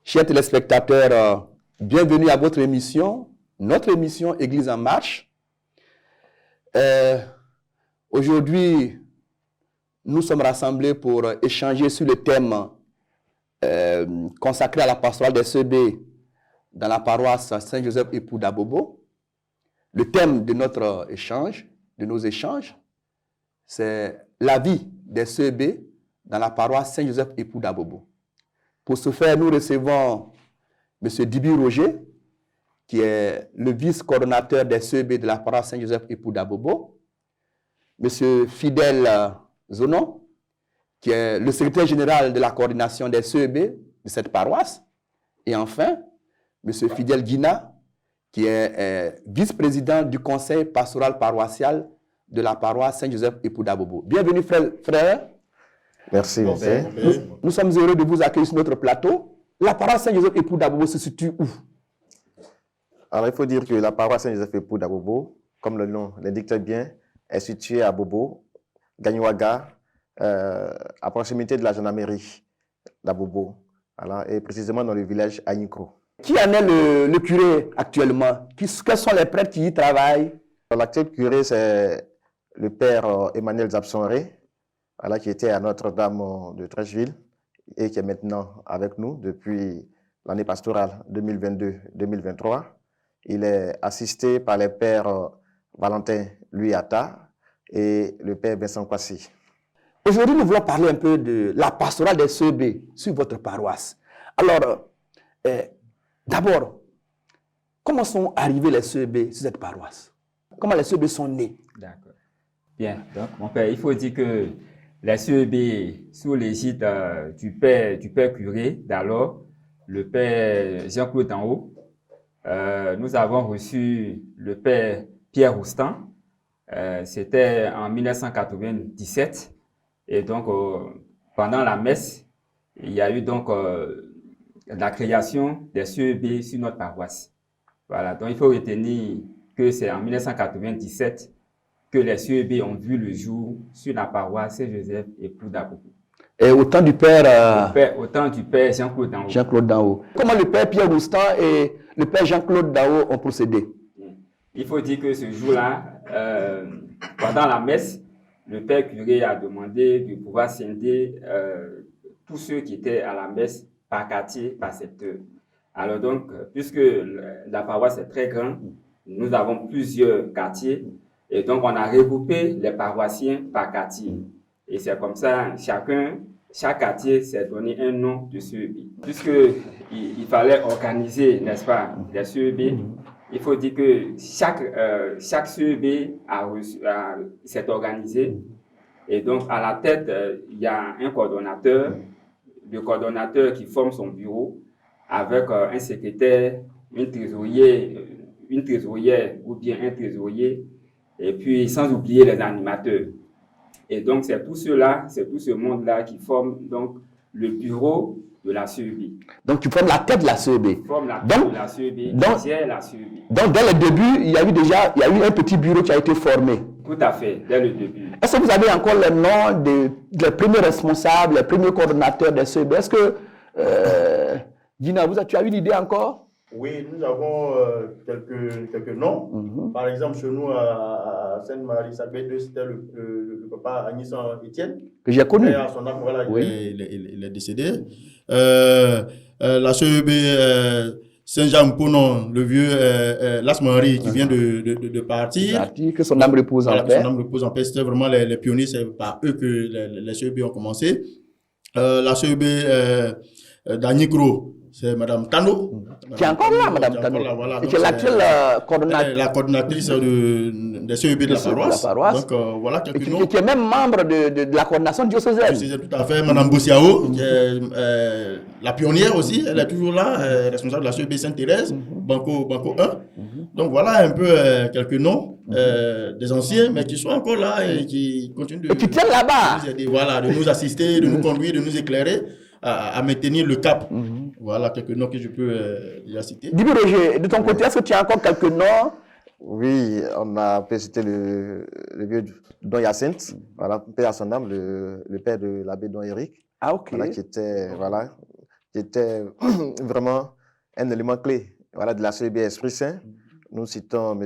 Chers téléspectateurs, bienvenue à votre émission, notre émission Église en marche. Aujourd'hui, nous sommes rassemblés pour échanger sur le thème consacré à la pastorale des CEB dans la paroisse Saint-Joseph Époux d'Abobo. Le thème de notre échange, de nos échanges, c'est la vie des CEB dans la paroisse Saint-Joseph Époux d'Abobo. Pour ce faire, nous recevons M. Dibi Roger, qui est le vice-coordonnateur des CEB de la paroisse Saint-Joseph Époux d'Abobo. M. Fidèle Zonon, qui est le secrétaire général de la coordination des CEB de cette paroisse. Et enfin, M. Fidèle Guina, qui est vice-président du conseil pastoral paroissial de la paroisse Saint-Joseph Époux d'Abobo. Bienvenue, frère. Merci. Nous sommes heureux de vous accueillir sur notre plateau. La paroisse Saint-Joseph Époux d'Abobo se situe où? Alors, il faut dire que la paroisse Saint-Joseph Époux d'Abobo, comme le nom l'indique très bien, est située à Bobo, Gagnoaga, à proximité de la gendarmerie d'Abobo, et précisément dans le village Aïnkro. Qui en est le curé actuellement? Quels sont les prêtres qui y travaillent? L'actuel curé, c'est le père Emmanuel Zabsonré, qui était à Notre-Dame de Trècheville et qui est maintenant avec nous depuis l'année pastorale 2022-2023. Il est assisté par les pères Valentin Luyata et le père Vincent Kwasi. Aujourd'hui, nous voulons parler un peu de la pastorale des CEB sur votre paroisse. Alors, d'abord, comment sont arrivés les CEB sur cette paroisse? Comment les CEB sont nés? D'accord. Bien, donc mon père, il faut dire que les CEB, sous l'égide du père curé d'alors, le père Jean-Claude Danhaut, nous avons reçu le père Pierre Roustan. C'était en 1997. Et donc, pendant la messe, il y a eu donc la création des CEB sur notre paroisse. Voilà, donc il faut retenir que c'est en 1997 que les CEB ont vu le jour sur la paroisse Saint-Joseph Époux d'Abobo. Et au temps du père... Au temps du père Jean-Claude Danhaut. Jean-Claude Danhaut. Comment le père Pierre Roustan et le père Jean-Claude Danhaut ont procédé? Il faut dire que ce jour-là, pendant la messe, le père curé a demandé de pouvoir scinder tous ceux qui étaient à la messe par quartier, par secteur. Alors donc, puisque la paroisse est très grande, nous avons plusieurs quartiers et donc on a regroupé les paroissiens par quartier. Et c'est comme ça, chaque quartier s'est donné un nom de CEB. Puisqu'il fallait organiser, n'est-ce pas, les CEB, il faut dire que chaque CEB s'est organisé. Et donc, à la tête, il y a un coordonnateur, le coordonnateur qui forme son bureau avec un secrétaire, une trésorière ou bien un trésorier, et puis sans oublier les animateurs. Et donc, c'est tout ce monde-là qui forme donc le bureau de la CEB. Donc, tu formes la tête de la CEB. Tu formes la tête de la CEB, qui gère la CEB. Donc, dès le début, il y a eu un petit bureau qui a été formé. Tout à fait, dès le début. Est-ce que vous avez encore les noms des premiers responsables, les premiers coordonnateurs des CEB? Est-ce que, Gina, tu as une idée encore? Oui, nous avons quelques noms. Par exemple, chez nous, à Sainte-Marie-Sacrée-Deux, c'était le papa Agnès Étienne. Que j'ai connu. Et à son âme, voilà, oui. il est décédé. La CEB Saint-Jean-Pounon, le vieux Las-Marie qui vient de partir. Que son âme repose en paix. Son âme repose en paix. C'était vraiment les pionniers, c'est par eux que les CEB ont commencé. La CEB d'Anikro, c'est Madame Tano. Qui est encore là, Madame Tano. Voilà. Et qui est l'actuelle coordonnatrice. La coordonnatrice des CEB de la paroisse. Donc voilà quelques noms. Qui est même membre de la coordination diocésaine. C'est tout à fait. Madame Bossiao, qui est la pionnière aussi. Elle est toujours là, responsable de la CEB Sainte-Thérèse, Banco 1. Donc voilà un peu quelques noms des anciens, mais qui sont encore là et qui continuent et qui tiennent là-bas. De nous assister, de nous conduire, de nous éclairer. À maintenir le cap. Voilà quelques noms que je peux déjà citer. Dibi Roger, de ton côté, est-ce que tu as encore quelques noms? Oui, on a pu citer le vieux Don Hyacinthe, voilà, père à son âme, le père de l'abbé Don Éric. Ah, ok. Voilà, qui était, voilà, qui était vraiment un élément clé voilà, de la CEB Esprit Saint. Nous citons M.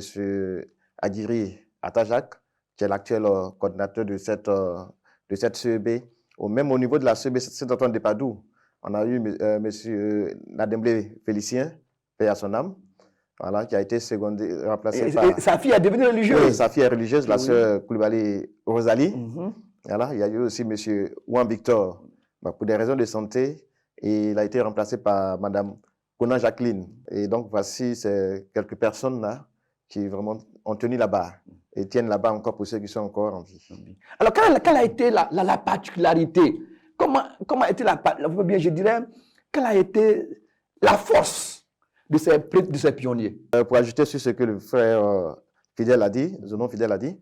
Aguirre Atajak, qui est l'actuel coordinateur de cette CEB. Même au niveau de la CEB Saint-Antoine de Padoue, on a eu M. Nademble Félicien, paix à son âme, voilà, qui a été remplacé par... Et sa fille est devenue religieuse. Oui, sa fille est religieuse, la sœur Koulibaly Rosalie. Voilà, il y a eu aussi M. Ouan Victor, pour des raisons de santé, et il a été remplacé par Mme Conan Jacqueline. Et donc, voici ces quelques personnes là qui vraiment ont tenu la barre et tiennent la barre encore pour ceux qui sont encore en vie. Alors, quelle a été la particularité? Comment a été je dirais, quelle a été la force de ces pionniers? Pour ajouter sur ce que le frère Fidèle a dit, Zonon Fidèle a dit,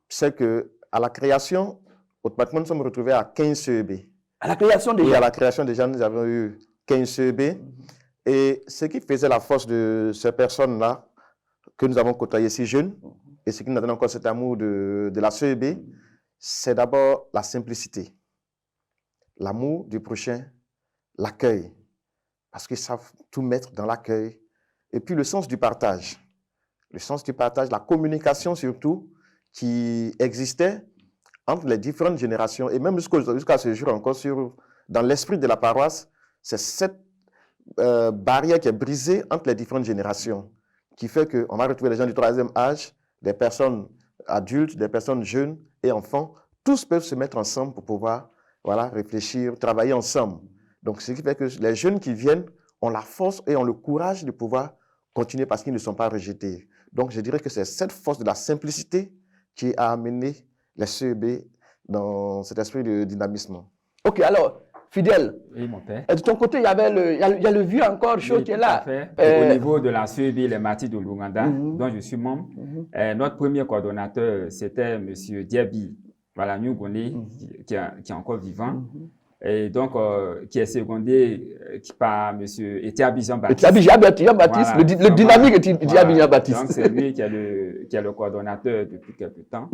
c'est qu'à la création, automatiquement, nous sommes retrouvés à 15 CEB. À la création déjà? Oui, à la création déjà, nous avons eu 15 CEB. Et ce qui faisait la force de ces personnes-là, que nous avons côtoyées si jeunes, et ce qui nous donne encore cet amour de la CEB, c'est d'abord la simplicité, l'amour du prochain, l'accueil, parce qu'ils savent tout mettre dans l'accueil, et puis le sens du partage, la communication surtout, qui existait entre les différentes générations, et même jusqu'à ce jour encore, dans l'esprit de la paroisse, c'est cette barrière qui est brisée entre les différentes générations, qui fait qu'on va retrouver les gens du troisième âge, des personnes adultes, des personnes jeunes et enfants, tous peuvent se mettre ensemble pour pouvoir réfléchir, travailler ensemble. Donc, ce qui fait que les jeunes qui viennent ont la force et ont le courage de pouvoir continuer parce qu'ils ne sont pas rejetés. Donc, je dirais que c'est cette force de la simplicité qui a amené les CEB dans cet esprit de dynamisme. Ok, alors, Fidèle, oui, mon père. De ton côté, il y a le vieux encore chaud oui, qui est là. Au niveau de la CEB, les martyrs de l'Ouganda, dont je suis membre, notre premier coordonnateur, c'était M. Diaby Nyugone, qui est encore vivant, et donc qui est secondé par M. Etiabi Jean-Baptiste. Etiabi Jean-Baptiste, le dynamique Etiabi Jean-Baptiste. Donc c'est lui qui est le coordonnateur depuis quelque temps.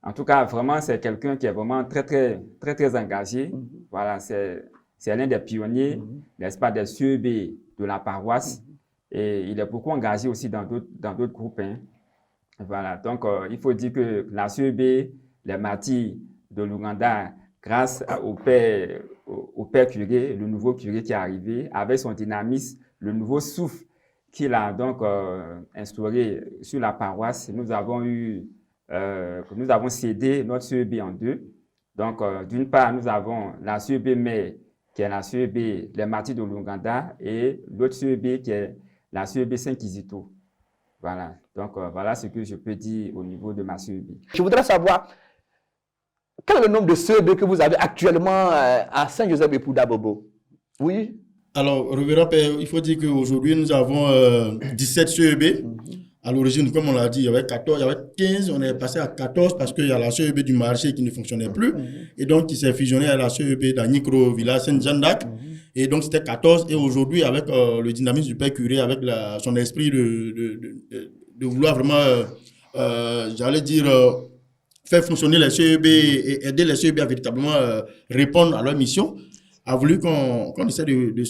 En tout cas, vraiment, c'est quelqu'un qui est vraiment très engagé. Voilà, c'est l'un des pionniers, n'est-ce pas, des CEB de la paroisse. Et il est beaucoup engagé aussi dans d'autres groupes. Voilà, donc il faut dire que la CEB, les martyrs de l'Ouganda, grâce au père curé, le nouveau curé qui est arrivé, avec son dynamisme, le nouveau souffle qu'il a donc instauré sur la paroisse, nous avons cédé notre CEB en deux. Donc, d'une part, nous avons la CEB mère, qui est la CEB les martyrs de l'Ouganda, et l'autre CEB qui est la CEB Saint-Kizito. Voilà. Donc, voilà ce que je peux dire au niveau de ma CEB. Je voudrais savoir, quel est le nombre de CEB que vous avez actuellement à Saint-Joseph-Époux d'Abobo? Oui. Alors, révérend Père, il faut dire qu'aujourd'hui, nous avons 17 CEB. À l'origine, comme on l'a dit, il y avait 14, il y avait 15, on est passé à 14 parce qu'il y a la CEB du marché qui ne fonctionnait plus. Et donc, qui s'est fusionné à la CEB d'Anikro, village Saint-Jean-d'Arc. Et donc, c'était 14. Et aujourd'hui, avec le dynamisme du Père Curé, avec son esprit de vouloir vraiment, j'allais dire, faire fonctionner les CEB et aider les CEB à véritablement répondre à leur mission, a voulu qu'on essaie de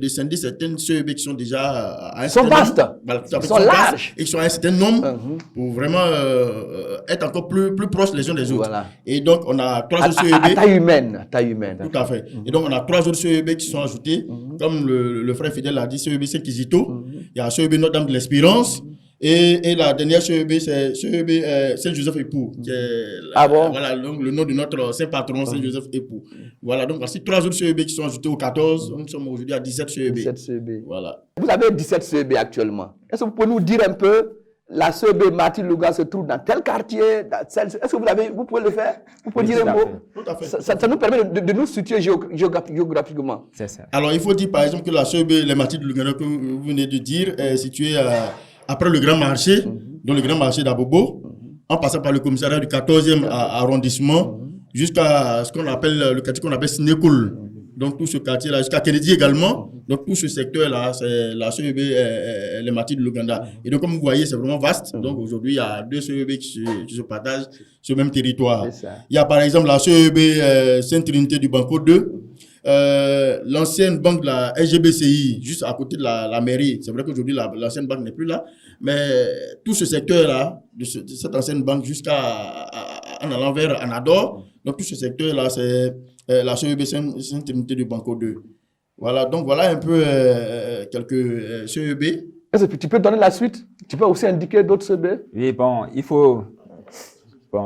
scinder certaines CEB qui sont déjà à un certain vastes. Nombre. Ils sont larges. Et qui sont à un certain nombre pour vraiment être encore plus proches les uns des autres. Voilà. Et donc, on a 3 autres CEB. À taille humaine. Tout à fait. Et donc, on a 3 autres CEB qui sont ajoutés. Comme le frère Fidèle l'a dit, CEB Saint-Kizito. Il y a CEB Notre-Dame de l'Espérance. Et la dernière CEB, c'est CEB Saint-Joseph-Époux, qui est voilà, le nom de notre saint patron, Saint-Joseph-Époux. Voilà, donc voici 3 autres CEB qui sont ajoutés aux 14. Nous sommes aujourd'hui à 17 CEB. 17 CEB. Voilà. Vous avez 17 CEB actuellement. Est-ce que vous pouvez nous dire un peu, la CEB Martyrs Louga se trouve dans tel quartier? Est-ce que vous pouvez le faire? Vous pouvez dire un mot? Tout à fait. Ça nous permet de nous situer géographiquement. C'est ça. Alors, il faut dire par exemple que la CEB, les Martyrs de Louga que vous venez de dire, est située après le grand marché, dans le grand marché d'Abobo, en passant par le commissariat du 14e arrondissement, jusqu'à ce qu'on appelle le quartier qu'on appelle Sinékoul. Donc tout ce quartier-là, jusqu'à Kennedy également. Donc tout ce secteur-là, c'est la CEB les Martyrs de l'Ouganda. Et donc comme vous voyez, c'est vraiment vaste. Donc aujourd'hui, il y a 2 CEB qui se partagent sur le même territoire. Il y a par exemple la CEB Sainte-Trinité du Banco 2. l'ancienne banque de la SGBCI, juste à côté de la mairie. C'est vrai qu'aujourd'hui, l'ancienne banque n'est plus là. Mais tout ce secteur-là, de cette ancienne banque en allant vers Anador, donc tout ce secteur-là, c'est la CEB Sainte-Trinité du Banco 2. Voilà, donc voilà un peu quelques CEB. Est-ce que tu peux donner la suite? Tu peux aussi indiquer d'autres CEB? Oui, bon,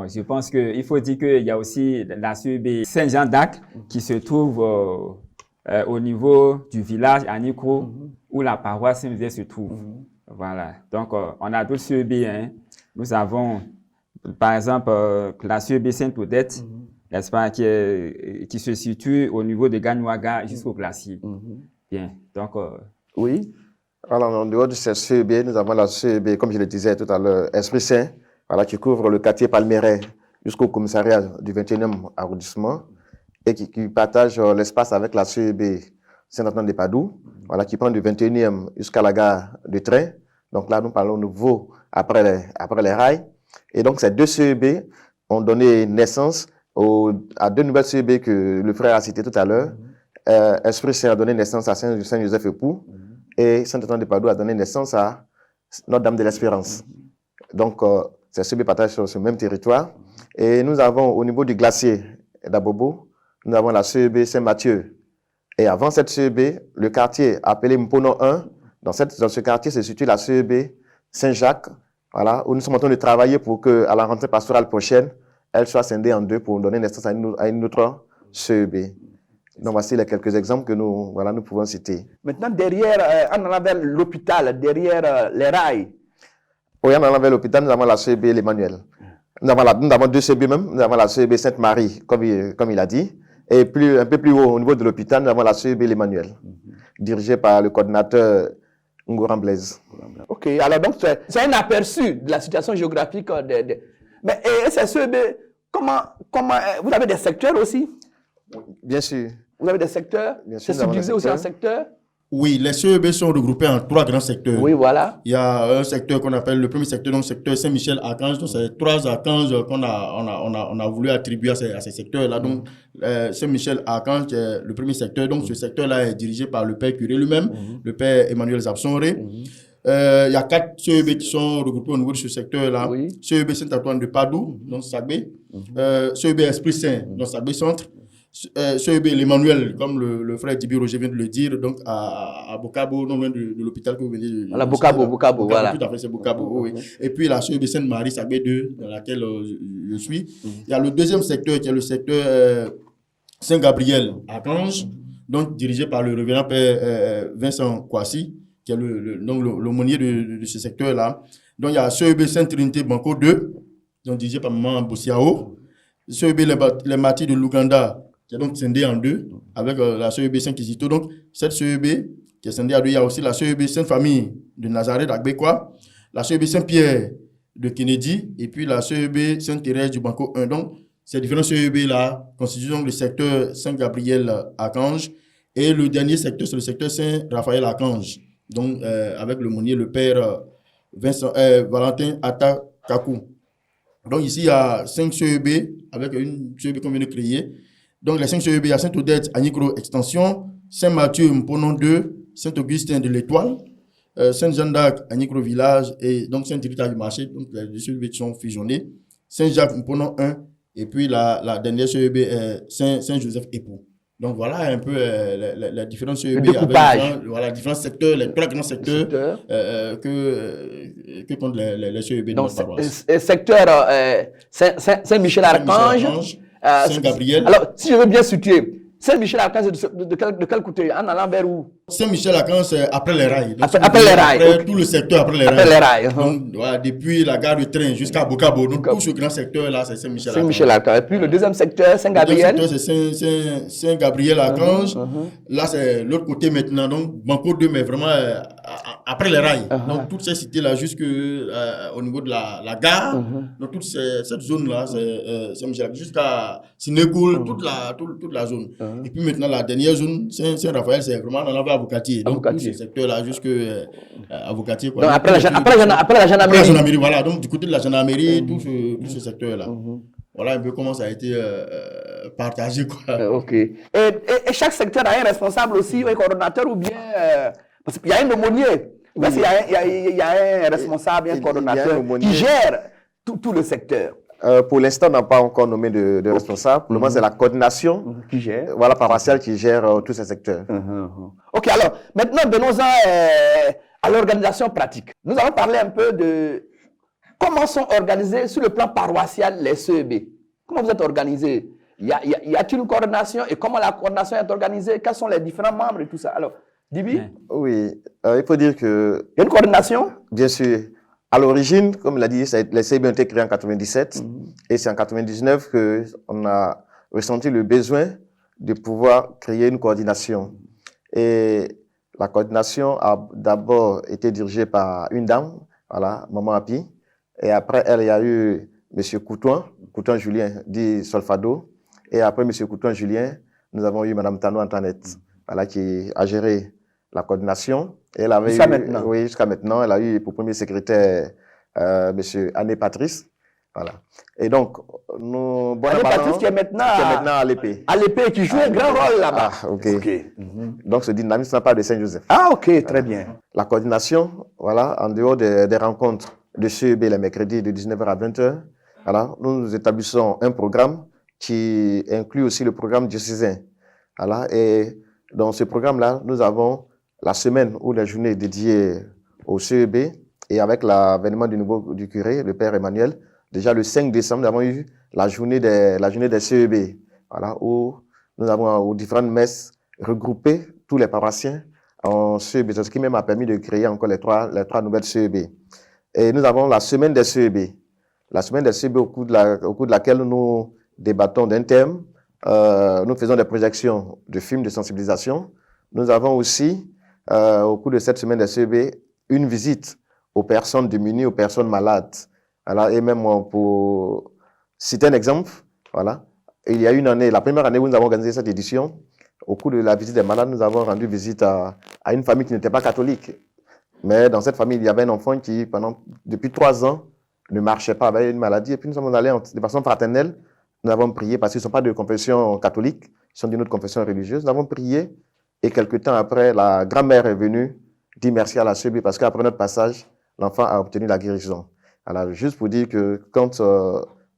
je pense qu'il faut dire qu'il y a aussi la CEB Saint-Jean-d'Arc qui se trouve au niveau du village à Nikro, où la paroisse Saint-Joseph se trouve. Voilà. Donc, on a d'autres CEB. Hein. Nous avons, par exemple, la CEB Sainte-Odette, n'est-ce pas, qui se situe au niveau de Gagnoaga jusqu'au glacier. Bien. Donc, oui. Alors, en dehors de cette CEB, nous avons la CEB, comme je le disais tout à l'heure, Esprit Saint, voilà, qui couvre le quartier Palmeraie jusqu'au commissariat du 21e arrondissement et qui partage l'espace avec la CEB Saint-Antoine-de-Padoue, voilà, qui prend du 21e jusqu'à la gare de train. Donc là, nous parlons nouveau après les rails. Et donc, ces deux CEB ont donné naissance à deux nouvelles CEB que le frère a citées tout à l'heure. Esprit Saint a donné naissance à Saint-Joseph-Époux et Saint-Antoine-de-Padoue a donné naissance à Notre-Dame de l'Espérance. Donc, ces CEB partagent sur ce même territoire. Et nous avons au niveau du glacier d'Abobo, nous avons la CEB Saint-Mathieu. Et avant cette CEB, le quartier appelé Mpono 1, dans ce quartier se situe la CEB Saint-Jacques, voilà, où nous sommes en train de travailler pour qu'à la rentrée pastorale prochaine, elle soit scindée en deux pour donner naissance à une autre CEB. Donc voici les quelques exemples que nous pouvons citer. Maintenant, derrière, en allant vers l'hôpital, derrière les rails. Oui, en allant vers l'hôpital, nous avons la CEB l'Emmanuel. Nous avons deux CEB même. Nous avons la CEB Sainte-Marie, comme il a dit. Et un peu plus haut, au niveau de l'hôpital, nous avons la CEB l'Emmanuel, dirigée par le coordinateur Ngouran Blaise. Ok, alors donc c'est un aperçu de la situation géographique. Mais ces CEB, comment vous avez des secteurs aussi? Bien sûr. Vous avez des secteurs? C'est subdivisé aussi en secteurs? Oui, les CEB sont regroupés en 3 grands secteurs. Oui, voilà. Il y a un secteur qu'on appelle le premier secteur, donc secteur Saint-Michel-Archange. Donc, c'est 3 archanges qu'on a voulu attribuer à ces secteurs-là. Donc, Saint-Michel-Archange, c'est le premier secteur. Donc, ce secteur-là est dirigé par le père curé lui-même, le père Emmanuel Zabsonré. Il y a 4 CEB qui sont regroupés au niveau de ce secteur-là. Oui. CEB Saint-Antoine-de-Padoue, donc Sagbé. CEB Esprit Saint, donc Sagbé Centre. CEB l'Emmanuel, comme le frère Dibi Roger vient de le dire, donc à Bokabo, non loin de l'hôpital que vous venez de... À la Bokabo, voilà. Tout à fait, c'est Bokabo, oui. Et puis la CEB Sainte-Marie, Sagbé 2, dans laquelle je suis. Il y a le deuxième secteur qui est le secteur Saint-Gabriel Archange, donc dirigé par le révérend père Vincent Kwasi, qui est l'aumônier de ce secteur-là. Donc il y a CEB Sainte-Trinité Banco 2, donc dirigé par Maman Bossiao. CEB les Martyrs de l'Ouganda, qui est donc scindé en 2, avec la CEB Saint-Kizito. Donc, cette CEB qui est scindée en 2, il y a aussi la CEB Sainte-Famille de Nazareth d'Agbekwa, la CEB Saint-Pierre de Kennedy, et puis la CEB Sainte-Thérèse du Banco 1. Donc, ces différents CEB-là constituent donc le secteur Saint-Gabriel-Archange. Et le dernier secteur, c'est le secteur Saint-Raphaël-Archange. Donc, avec le monnier, le père Valentin Atta Kakou. Donc, ici, il y a 5 CEB, avec une CEB qu'on vient de créer. Donc, les 5 CEB, il y a Saint-Odette, Anikro Extension, Saint-Mathieu, Mponon 2, Saint-Augustin de l'Étoile, Saint-Jean d'Arc, Anikro Village, et donc Saint-Rita du Marché. Donc, les CEB sont fusionnés. Saint-Jacques, Mponon 1, et puis la dernière CEB est Saint-Joseph-Époux. Donc, voilà un peu les différents CEB avec différents secteurs, les 3 grands secteurs que comptent les CEB. Donc, secteur Saint-Michel-Archange, Saint-Gabriel. Alors, si je veux bien situer, Saint-Michel-Archange, de quel côté? En allant vers où? Saint-Michel-Archange, c'est après les rails. Donc, après les rails. Après tout le secteur après les rails. Après les rails. Donc, voilà, depuis la gare de train jusqu'à Bokabo. Donc, tout ce grand secteur-là, c'est Saint-Michel-Archange. Saint-Michel-Archange. Et puis, le deuxième secteur, Saint-Gabriel. Le deuxième secteur, c'est Saint-Gabriel-Archange. Là, c'est l'autre côté maintenant. Donc, Banco 2, mais vraiment après les rails. Donc, toutes ces cités-là, jusqu'au niveau de la gare. Donc, toute cette zone-là, c'est Saint-Michel-Archange. Jusqu'à Sinégoul, toute la zone. Et puis maintenant, la dernière zone, Saint-Raphaël, c'est vraiment dans la Avocatier. Donc, tout ce secteur-là, jusqu'à Avocatier. Donc, après la gendarmerie. Après la gendarmerie, voilà. Donc, du côté de la gendarmerie, tout ce secteur-là. Voilà un peu comment ça a été partagé, quoi. Ok. Et chaque secteur a un responsable aussi, un coordonnateur ou bien... parce qu'il y a un aumônier. Parce qu'il y a un responsable, un coordonnateur qui gère tout le secteur. Pour l'instant, on n'a pas encore nommé de responsable. Pour le moment, c'est la coordination qui gère. Voilà, paroissiale qui gère tous ces secteurs. Ok, alors, maintenant, venons-en à l'organisation pratique. Nous allons parler un peu de comment sont organisés sur le plan paroissial les CEB. Comment vous êtes organisés? Y a-t-il une coordination et comment la coordination est organisée? Quels sont les différents membres et tout ça? Alors, Dibi? Oui, il faut dire que... Il y a une coordination? Bien sûr. À l'origine, comme il l'a dit, les CEB ont été créés en 97 et c'est en 99 qu'on a ressenti le besoin de pouvoir créer une coordination. Et la coordination a d'abord été dirigée par une dame, voilà, Maman Api. Et après elle, il y a eu M. Couton Julien, dit Solfado. Et après M. Couton Julien, nous avons eu Mme Tano Antoinette, voilà, qui a géré la coordination. Et elle avait maintenant. Oui, jusqu'à maintenant. Elle a eu pour premier secrétaire M. Anne Patrice. Voilà. Et donc, nous... Anne Patrice qui est maintenant à l'épée. À l'épée, qui joue un grand rôle là-bas. Ah, ok. Donc, ce dynamisme n'a pas de Saint-Joseph. Ah, ok, très bien. La coordination, voilà, en dehors des rencontres de CEB les mercredis de 19h à 20h, voilà, nous établissons un programme qui inclut aussi le programme diocésain. Voilà, et dans ce programme-là, nous avons la semaine ou la journée dédiée au CEB et avec l'avènement du curé, le Père Emmanuel, déjà le 5 décembre, nous avons eu la journée des CEB, voilà, où nous avons aux différentes messes regroupé tous les paroissiens en CEB, ce qui même a permis de créer encore les trois nouvelles CEB. Et nous avons la semaine des CEB. La semaine des CEB au cours de laquelle nous débattons d'un thème, nous faisons des projections de films de sensibilisation. Nous avons aussi, au cours de cette semaine des CEB, une visite aux personnes démunies, aux personnes malades. Alors, et même pour citer un exemple, voilà, il y a une année, la première année où nous avons organisé cette édition, au cours de la visite des malades, nous avons rendu visite à une famille qui n'était pas catholique. Mais dans cette famille, il y avait un enfant qui, depuis 3 ans, ne marchait pas, avait une maladie. Et puis nous sommes allés de façon fraternelle. Nous avons prié parce qu'ils ne sont pas de confession catholique, ils sont d'une autre confession religieuse. Nous avons prié et quelques temps après, la grand-mère est venue dire merci à la CEB parce qu'après notre passage, l'enfant a obtenu la guérison. Alors, juste pour dire que quand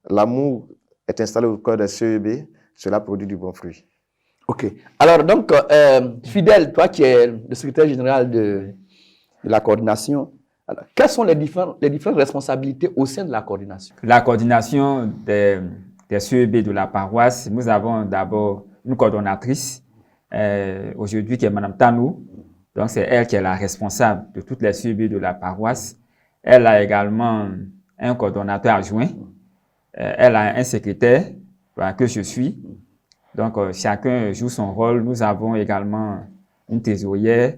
l'amour est installé au cœur des CEB, cela produit du bon fruit. Ok. Alors, donc, Fidèle, toi qui es le secrétaire général de la coordination, alors, quelles sont les différentes responsabilités au sein de la coordination? La coordination des CEB de la paroisse, nous avons d'abord une coordonnatrice, aujourd'hui qui est Mme Tanou. Donc, c'est elle qui est la responsable de toutes les CEB de la paroisse. Elle a également un coordonnateur adjoint. Elle a un secrétaire que je suis. Donc, chacun joue son rôle. Nous avons également une trésorière.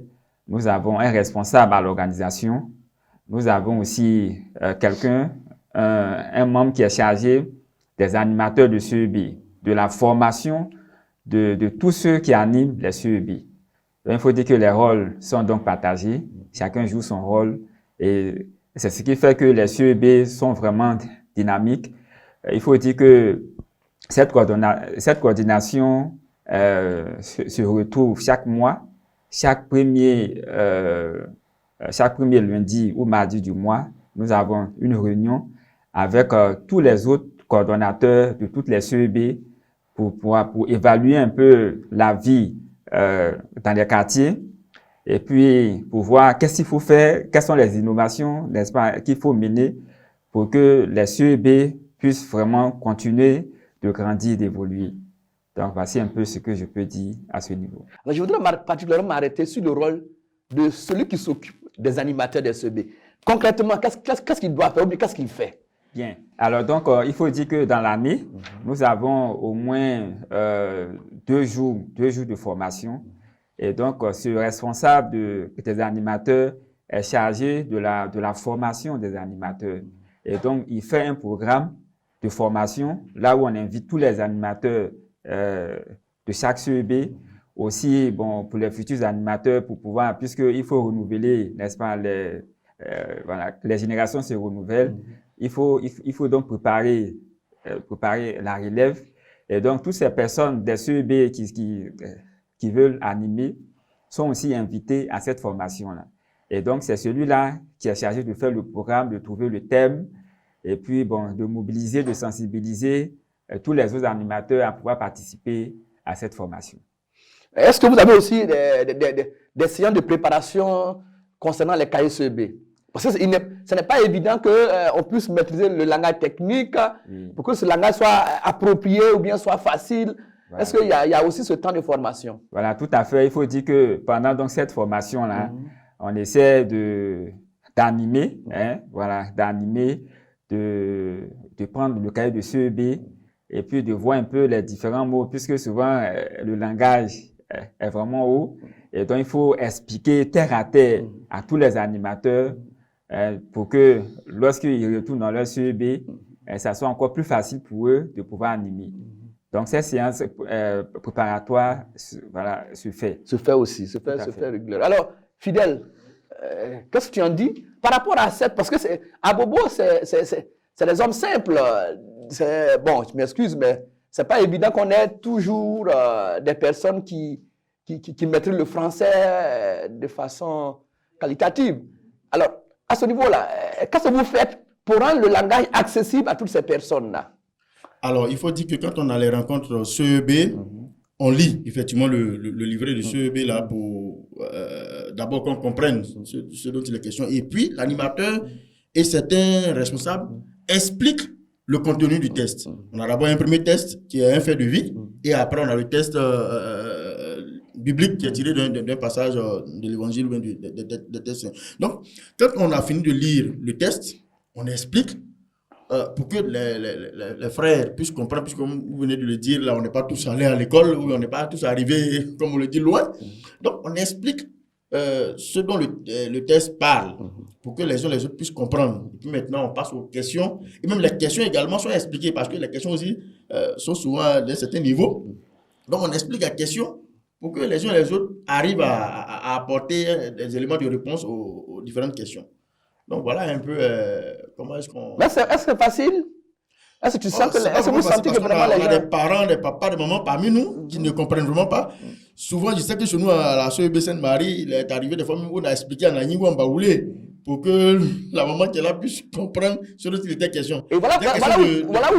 Nous avons un responsable à l'organisation. Nous avons aussi un membre qui est chargé des animateurs de CEB, de la formation de tous ceux qui animent les CEB. Donc, il faut dire que les rôles sont donc partagés. Chacun joue son rôle. Et c'est ce qui fait que les CEB sont vraiment dynamiques. Il faut dire que cette coordination se retrouve chaque mois, chaque premier lundi ou mardi du mois. Nous avons une réunion avec tous les autres coordonnateurs de toutes les CEB pour évaluer un peu la vie dans les quartiers et puis pour voir qu'est-ce qu'il faut faire, quelles sont les innovations, n'est-ce pas, qu'il faut mener pour que les CEB puissent vraiment continuer de grandir, d'évoluer. Donc, voici un peu ce que je peux dire à ce niveau. Alors, je voudrais particulièrement m'arrêter sur le rôle de celui qui s'occupe des animateurs des CEB. Concrètement, qu'est-ce qu'il doit faire ou qu'est-ce qu'il fait? Bien. Alors, donc, il faut dire que dans l'année, nous avons au moins 2 jours de formation. Et donc, ce responsable des animateurs est chargé de la formation des animateurs. Et donc, il fait un programme de formation, là où on invite tous les animateurs de chaque CEB, aussi bon, pour les futurs animateurs, pour pouvoir, puisqu'il faut renouveler, n'est-ce pas, les générations se renouvellent, il faut donc préparer la relève. Et donc, toutes ces personnes des CEB qui veulent animer sont aussi invitées à cette formation-là. Et donc, c'est celui-là qui est chargé de faire le programme, de trouver le thème, et puis, bon, de mobiliser, de sensibiliser tous les autres animateurs à pouvoir participer à cette formation. Est-ce que vous avez aussi des séances de préparation concernant les cahiers CEB? Parce que ce n'est pas évident qu'on puisse maîtriser le langage technique pour que ce langage soit approprié ou bien soit facile. Voilà. Est-ce qu'il y a aussi ce temps de formation? Voilà, tout à fait. Il faut dire que pendant donc cette formation-là, on essaie d'animer, voilà, d'animer, de prendre le cahier de CEB et puis de voir un peu les différents mots, puisque souvent le langage est vraiment haut. Et donc, il faut expliquer terre à terre à tous les animateurs pour que lorsqu'ils retournent dans leur CEB, ça soit encore plus facile pour eux de pouvoir animer. Donc, cette séance préparatoire, voilà, se fait. Se fait aussi, se fait régulièrement. Alors, Fidèle, qu'est-ce que tu en dis par rapport à cette... Parce que à Bobo, c'est des hommes simples. Bon, je m'excuse, mais c'est pas évident qu'on ait toujours des personnes qui maîtrisent le français de façon qualitative. Alors, à ce niveau-là, qu'est-ce que vous faites pour rendre le langage accessible à toutes ces personnes-là? Alors, il faut dire que quand on a les rencontres CEB, on lit effectivement le livret de CEB là pour d'abord qu'on comprenne ce dont il est question. Et puis, l'animateur et certains responsables expliquent le contenu du test. On a d'abord un premier test qui est un fait de vie et après on a le test biblique qui est tiré d'un passage de l'évangile ou des tests. Donc, quand on a fini de lire le test, on explique pour que les frères puissent comprendre, puisque comme vous venez de le dire, là, on n'est pas tous allés à l'école, ou on n'est pas tous arrivés, comme on le dit, loin. Donc, on explique ce dont le test parle, pour que les uns et les autres puissent comprendre. Et puis maintenant, on passe aux questions, et même les questions également sont expliquées, parce que les questions aussi sont souvent d'un certain niveau. Donc, on explique la question pour que les uns et les autres arrivent à apporter des éléments de réponse aux différentes questions. Donc voilà un peu comment est-ce qu'on... Est-ce que c'est facile? Est-ce que tu sens est-ce que vous sentez que vraiment les gens... On a des parents, des papas, des mamans parmi nous qui ne comprennent vraiment pas. Souvent, je sais que chez nous, à la CEB Sainte-Marie, il est arrivé des fois où on a expliqué en Agni ou en Baoulé pour que la maman qui est là puisse comprendre ce dont il était question. Et voilà où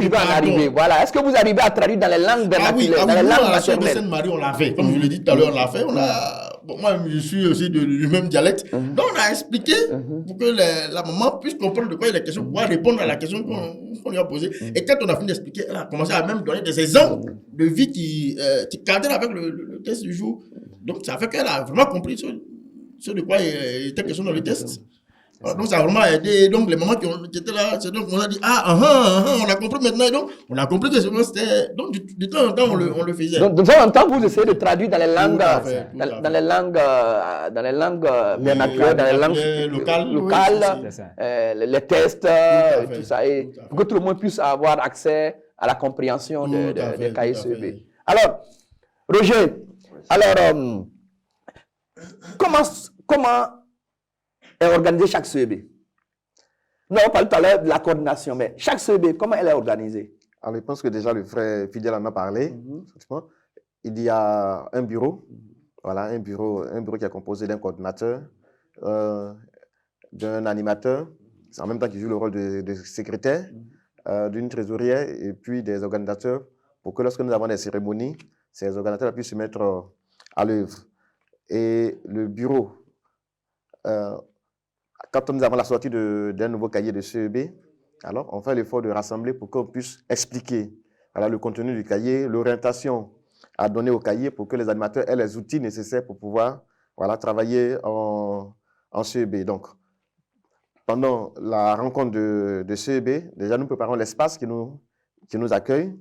je vais en arriver. Voilà. Est-ce que vous arrivez à traduire dans les langues vernaculaires? Dans les langues à la CEB Sainte-Marie, on l'a fait. Comme je l'ai dit tout à l'heure, on l'a fait. Bon, moi, je suis aussi du même dialecte. Donc, on a expliqué pour que la maman puisse comprendre de quoi il est question, pouvoir répondre à la question qu'on lui a posée. Et quand on a fini d'expliquer, elle a commencé à même donner des exemples de vie qui cadrent avec le test du jour. Donc, ça fait qu'elle a vraiment compris ce de quoi il était question dans le test. Alors, donc, ça a vraiment aidé. Donc, les mamans qui étaient là, c'est donc on a dit, on a compris maintenant. Et donc, on a compris que c'était. Donc, de temps en temps, on le faisait. Donc, de temps en temps, vous essayez de traduire dans les langues, dans les langues vernaculaires, dans les langues locales, les tests, tout ça, et pour que tout le monde puisse avoir accès à la compréhension des cahiers CEB. Alors, Roger, comment est organisé chaque CEB? Nous avons parlé tout à l'heure de la coordination, mais chaque CEB, comment elle est organisée? Alors, je pense que déjà le frère Fidèle en a parlé. Il y a un bureau, voilà, un bureau qui est composé d'un coordinateur, d'un animateur, en même temps qui joue le rôle de secrétaire, d'une trésorière et puis des organisateurs, pour que lorsque nous avons des cérémonies, ces organisateurs puissent se mettre à l'œuvre. Et le bureau, quand nous avons la sortie d'un nouveau cahier de CEB, alors on fait l'effort de rassembler pour qu'on puisse expliquer le contenu du cahier, l'orientation à donner au cahier pour que les animateurs aient les outils nécessaires pour pouvoir travailler en CEB. Donc, pendant la rencontre de CEB, déjà nous préparons l'espace qui nous accueille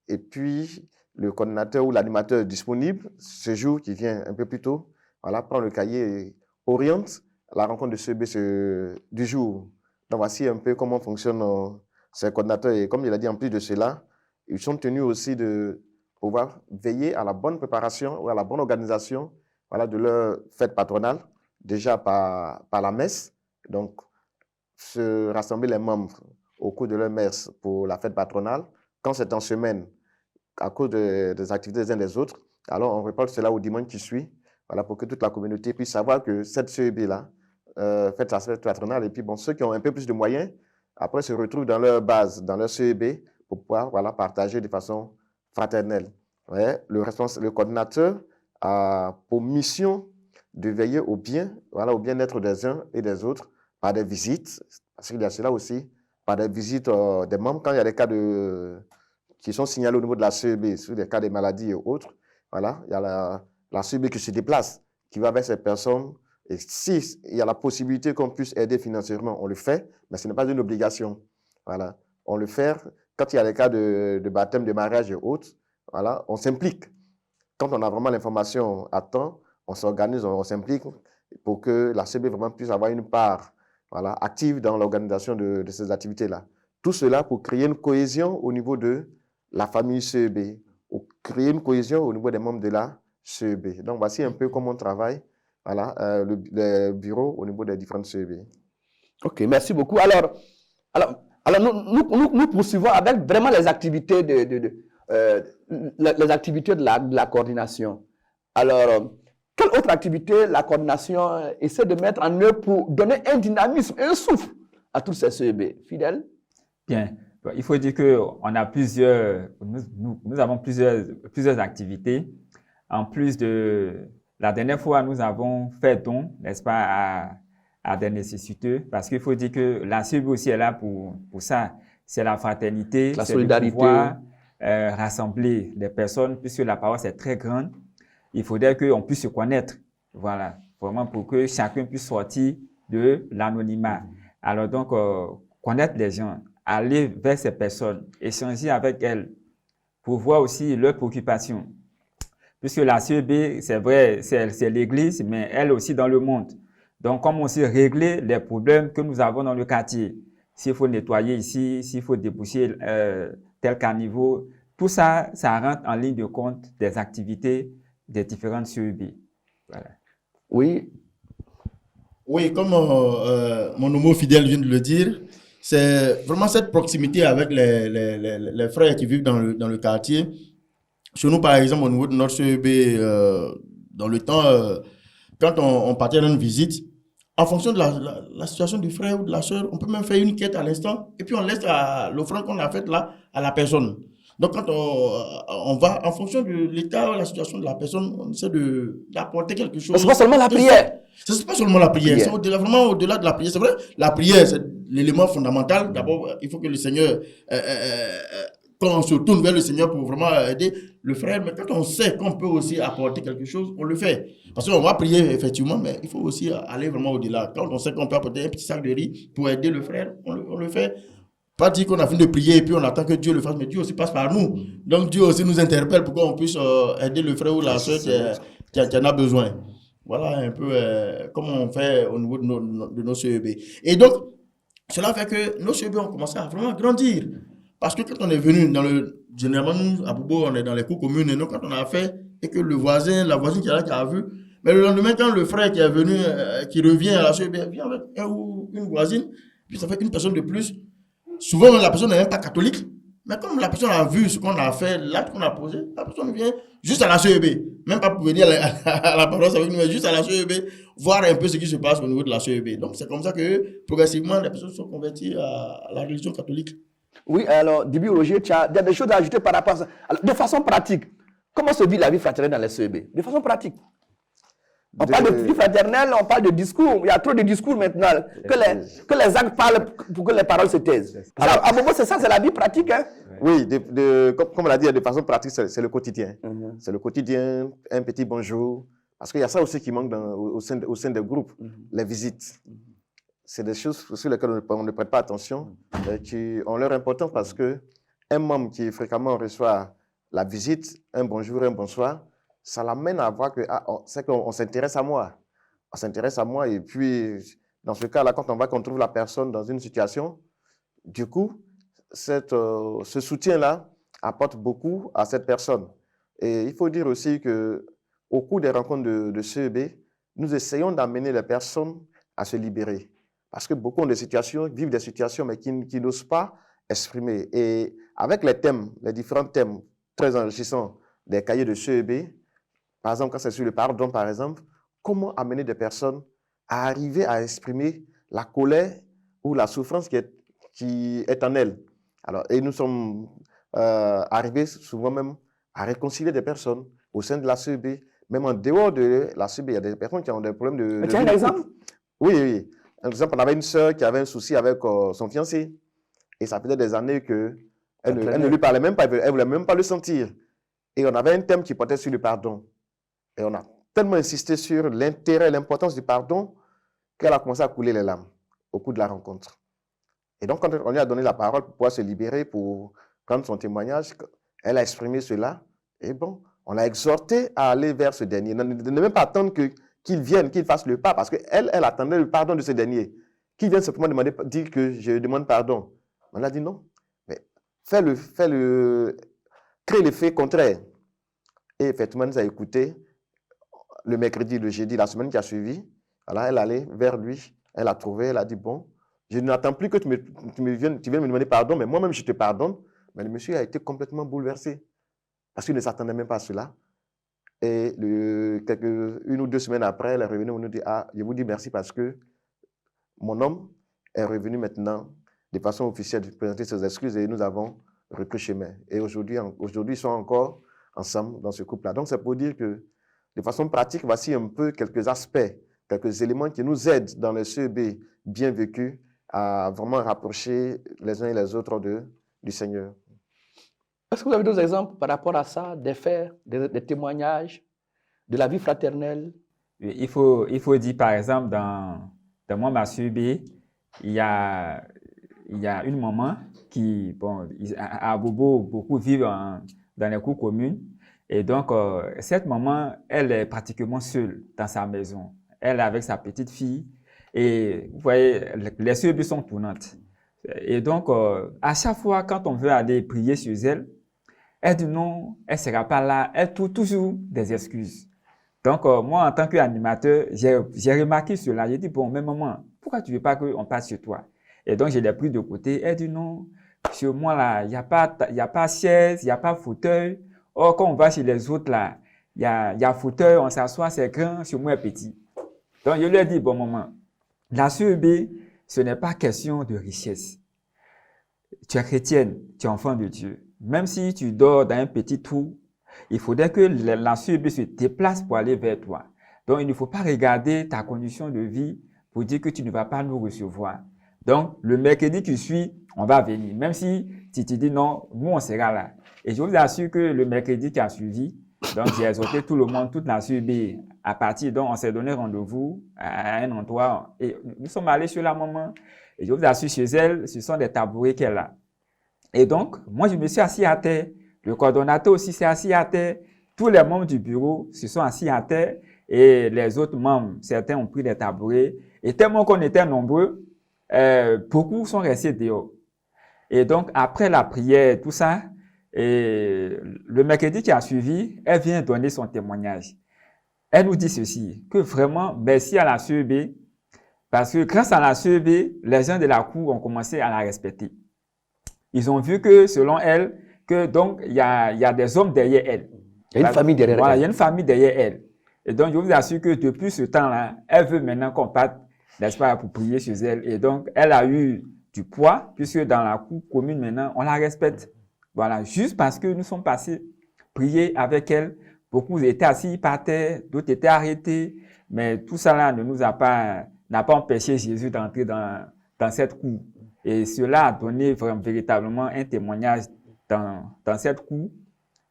et puis le coordinateur ou l'animateur disponible, ce jour qui vient un peu plus tôt, prend le cahier et oriente la rencontre de CEB du jour. Donc, voici un peu comment fonctionnent ces coordinateurs. Et comme il a dit, en plus de cela, ils sont tenus aussi de pouvoir veiller à la bonne préparation ou à la bonne organisation de leur fête patronale, déjà par la messe. Donc, se rassembler les membres au cours de leur messe pour la fête patronale. Quand c'est en semaine, à cause des activités des uns des autres. Alors, on reporte cela au dimanche qui suit, voilà, pour que toute la communauté puisse savoir que cette CEB-là fait sa fête patronale. Et puis, bon, ceux qui ont un peu plus de moyens, après, se retrouvent dans leur base, dans leur CEB, pour pouvoir voilà, partager de façon fraternelle. Ouais, le coordinateur a pour mission de veiller au bien, voilà, au bien-être des uns et des autres par des visites, parce qu'il y a cela aussi, par des visites des membres, quand il y a des cas qui sont signalés au niveau de la CEB, sur des cas de maladies et autres, voilà, il y a la CEB qui se déplace, qui va vers ces personnes, et si il y a la possibilité qu'on puisse aider financièrement, on le fait, mais ce n'est pas une obligation. Voilà, on le fait quand il y a des cas de baptême, de mariage et autres, voilà, on s'implique. Quand on a vraiment l'information à temps, on s'organise, on s'implique pour que la CEB vraiment puisse avoir une part voilà, active dans l'organisation de ces activités-là. Tout cela pour créer une cohésion au niveau de la famille CEB, pour créer une cohésion au niveau des membres de la CEB. Donc, voici un peu comment on travaille, voilà, le bureau au niveau des différentes CEB. Ok, merci beaucoup. Alors nous poursuivons avec vraiment les activités les activités de la coordination. Alors, quelle autre activité la coordination essaie de mettre en œuvre pour donner un dynamisme, un souffle à tous ces CEB? Fidèle? Bien. Il faut dire qu'on a nous avons plusieurs activités. En plus de la dernière fois, nous avons fait don, n'est-ce pas, à des nécessiteux, parce qu'il faut dire que la CEB aussi est là pour ça. C'est la fraternité, la c'est solidarité. de pouvoir rassembler les personnes, puisque la paroisse est très grande. Il faudrait qu'on puisse se connaître, voilà, vraiment pour que chacun puisse sortir de l'anonymat. Alors donc, connaître les gens, aller vers ces personnes, échanger avec elles, pour voir aussi leurs préoccupations. Puisque la CEB, c'est vrai, c'est l'Église, mais elle aussi dans le monde. Donc, comment aussi régler les problèmes que nous avons dans le quartier. S'il faut nettoyer ici, s'il faut déboucher tel caniveau, tout ça, ça rentre en ligne de compte des activités des différentes CEB. Voilà. Oui. Oui, comme mon homo fidèle vient de le dire, c'est vraiment cette proximité avec les frères qui vivent dans le quartier. Chez nous, par exemple, au niveau de notre CEB, dans le temps, quand on partait dans une visite, en fonction de la situation du frère ou de la soeur, on peut même faire une quête à l'instant et puis on laisse l'offrande qu'on a faite là à la personne. Donc, quand on va, en fonction de l'état, la situation de la personne, on essaie d'apporter quelque chose. Ce n'est pas seulement la prière. Ce n'est pas seulement la prière, c'est vraiment au-delà de la prière. C'est vrai, la prière, c'est l'élément fondamental. D'abord, il faut que le Seigneur, quand on se tourne vers le Seigneur pour vraiment aider le frère, mais quand on sait qu'on peut aussi apporter quelque chose, on le fait. Parce qu'on va prier, effectivement, mais il faut aussi aller vraiment au-delà. Quand on sait qu'on peut apporter un petit sac de riz pour aider le frère, on le fait. Pas dire qu'on a fini de prier et puis on attend que Dieu le fasse, mais Dieu aussi passe par nous. Donc Dieu aussi nous interpelle pour qu'on puisse aider le frère ou la soeur qui en a besoin. Voilà un peu comment on fait au niveau de nos CEB. Et donc, cela fait que nos CEB ont commencé à vraiment grandir. Parce que quand on est venu généralement nous, à Bobo, on est dans les cours communes, et donc quand on a fait, et que la voisine qui est là, qui a vu, mais le lendemain, quand le frère qui est venu, qui revient à la CEB, vient avec un ou une voisine, puis ça fait une personne de plus. Souvent, la personne n'est même pas catholique, mais comme la personne a vu ce qu'on a fait, l'acte qu'on a posé, la personne vient juste à la CEB, même pas pour venir à la paroisse avec nous, mais juste à la CEB, voir un peu ce qui se passe au niveau de la CEB. Donc, c'est comme ça que, progressivement, les personnes sont converties à la religion catholique. Oui, alors, Dibi Roger, tu as des choses à ajouter par rapport à ça. Alors, de façon pratique, comment se vit la vie fraternelle dans les CEB? De façon pratique. On parle de vie fraternelle, on parle de discours. Il y a trop de discours maintenant. Que les actes parlent pour que les paroles se taisent. Alors, à Bobo, c'est ça, c'est la vie pratique. Hein? Oui, comme on l'a dit, de façon pratique, c'est le quotidien. C'est le quotidien, un petit bonjour. Parce qu'il y a ça aussi qui manque au sein des groupes, les visites. C'est des choses sur lesquelles on ne prête pas attention, mais qui ont leur importance parce qu'un membre qui fréquemment reçoit la visite, un bonjour, un bonsoir, ça l'amène à voir que c'est qu'on s'intéresse à moi. On s'intéresse à moi et puis, dans ce cas-là, quand on voit qu'on trouve la personne dans une situation, du coup, ce soutien-là apporte beaucoup à cette personne. Et il faut dire aussi qu'au cours des rencontres de CEB, nous essayons d'amener les personnes à se libérer. Parce que beaucoup ont vivent des situations, mais qui n'osent pas exprimer. Et avec les différents thèmes très enrichissant des cahiers de CEB. Par exemple, quand c'est sur le pardon, par exemple, comment amener des personnes à arriver à exprimer la colère ou la souffrance qui est en elles. Alors, et nous sommes arrivés souvent même à réconcilier des personnes au sein de la CEB, même en dehors de la CEB. Il y a des personnes qui ont des problèmes de... Tu as un exemple? Oui, oui. Par exemple, on avait une sœur qui avait un souci avec son fiancé. Et ça faisait des années qu'elle ne lui parlait même pas, elle ne voulait même pas le sentir. Et on avait un thème qui portait sur le pardon. Et on a tellement insisté sur l'intérêt et l'importance du pardon qu'elle a commencé à couler les larmes au cours de la rencontre. Et donc, quand on lui a donné la parole pour pouvoir se libérer, pour prendre son témoignage, elle a exprimé cela. Et bon, on l'a exhorté à aller vers ce dernier. Ne même pas attendre qu'il vienne, qu'il fasse le pas, parce qu'elle attendait le pardon de ce dernier. Qu'il vienne simplement dire que je demande pardon. On a dit non, mais crée l'effet contraire. Et effectivement, elle nous a écouté le mercredi, le jeudi, la semaine qui a suivi. Alors, elle allait vers lui, elle a trouvé, elle a dit, bon, je n'attends plus que tu viennes me demander pardon, mais moi-même, je te pardonne. Mais le monsieur a été complètement bouleversé, parce qu'il ne s'attendait même pas à cela. Et une ou deux semaines après, elle est revenue, on nous dit, ah, je vous dis merci parce que mon homme est revenu maintenant de façon officielle de présenter ses excuses et nous avons repris chemin. Et aujourd'hui, ils sont encore ensemble dans ce couple-là. Donc, c'est pour dire que, de façon pratique, voici un peu quelques aspects, quelques éléments qui nous aident dans le CEB bien vécu à vraiment rapprocher les uns et les autres du Seigneur. Est-ce que vous avez d'autres exemples par rapport à ça, des faits, des témoignages, de la vie fraternelle? Il faut dire, par exemple, dans ma CEB, il y a une maman qui, bon, à Bobo, beaucoup vivent dans les cours communes. Et donc, cette maman, elle est pratiquement seule dans sa maison. Elle est avec sa petite fille. Et vous voyez, les CEB sont tournantes. Et donc, à chaque fois, quand on veut aller prier chez elle, elle dit non, elle ne sera pas là. Elle trouve toujours des excuses. Donc, moi, en tant qu'animateur, j'ai remarqué cela. J'ai dit, bon, mais maman, pourquoi tu ne veux pas qu'on passe chez toi? Et donc, je l'ai pris de côté. Elle dit non, chez moi, là, il n'y a pas chaise, il n'y a pas fauteuil. Or, quand on va chez les autres, là, il y a fauteuil, on s'assoit, c'est grand, chez moi, petit. Donc, je lui ai dit, bon, maman, la CEB, ce n'est pas question de richesse. Tu es chrétienne, tu es enfant de Dieu. Même si tu dors dans un petit trou, il faudrait que la CEB se déplace pour aller vers toi. Donc, il ne faut pas regarder ta condition de vie pour dire que tu ne vas pas nous recevoir. Donc, le mercredi qui suit, on va venir. Même si tu te dis non, nous, on sera là. Et je vous assure que le mercredi qui a suivi, donc j'ai exhorté tout le monde, toute la CEB, à partir. Donc, on s'est donné rendez-vous à un endroit. Et nous sommes allés chez la maman. Et je vous assure, chez elle, ce sont des tabourets qu'elle a. Et donc, moi, je me suis assis à terre. Le coordonnateur aussi s'est assis à terre. Tous les membres du bureau se sont assis à terre. Et les autres membres, certains ont pris des tabourets. Et tellement qu'on était nombreux, beaucoup sont restés dehors. Et donc, après la prière, tout ça, et le mercredi qui a suivi, elle vient donner son témoignage. Elle nous dit ceci, que vraiment, merci à la CEB, parce que grâce à la CEB, les gens de la cour ont commencé à la respecter. Ils ont vu que, selon elle, que donc, il y a des hommes derrière elle. Il y a une famille derrière elle. Voilà, il y a une famille derrière elle. Et donc, je vous assure que depuis ce temps-là, elle veut maintenant qu'on parte, n'est-ce pas, pour prier chez elle. Et donc, elle a eu du poids, puisque dans la cour commune maintenant, on la respecte. Voilà, juste parce que nous sommes passés prier avec elle. Beaucoup étaient assis par terre, d'autres étaient arrêtés. Mais tout ça là ne nous a pas, n'a pas empêché Jésus d'entrer dans cette cour. Et cela a donné véritablement un témoignage dans cette cour